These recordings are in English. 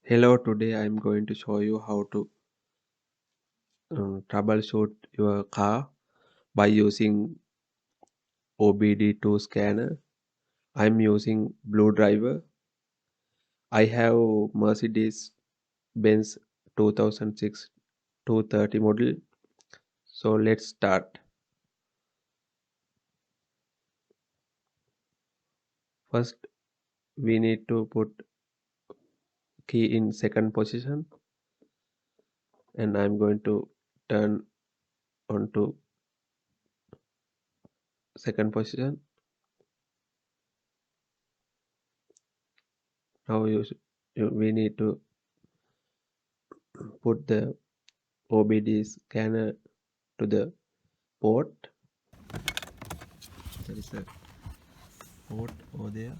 Hello, today I'm going to show you how to troubleshoot your car by using OBD2 scanner. I'm using BlueDriver. I have Mercedes-Benz 2006 230 model. So let's start. First, we need to put key in second position, and I'm going to turn on to second position. Now we need to put the OBD scanner to the port. There is a port over there.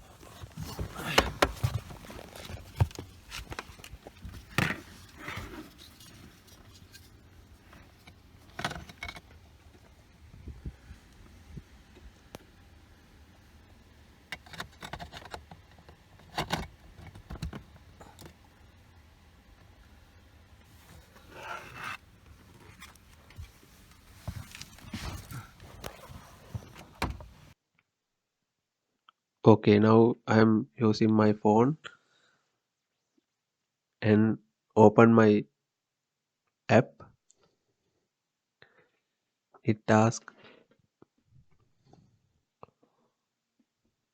Okay, now I'm using my phone and open my app. It asks,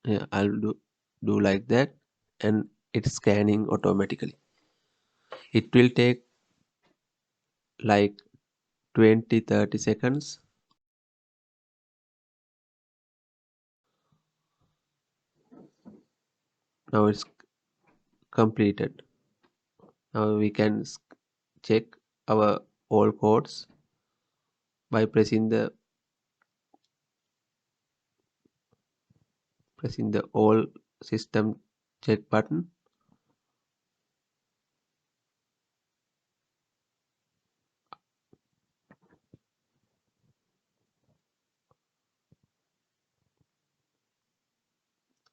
yeah, I'll do like that, and it's scanning automatically. It will take like 20-30 seconds. Now it's completed. Now we can check our all codes by pressing the all system check button.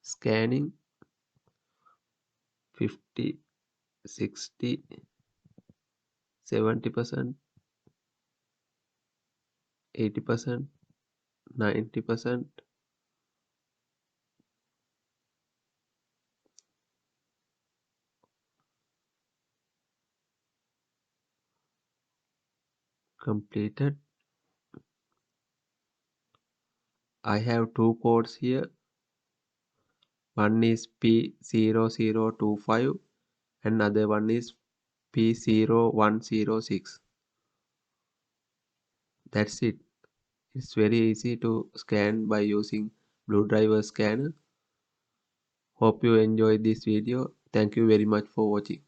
Scanning 50, 60, 70%, 80%, 90%. Completed. I have two codes here. One is P0025 and another one is P0106. That's it. It's very easy to scan by using BlueDriver scanner. Hope you enjoyed this video. Thank you very much for watching.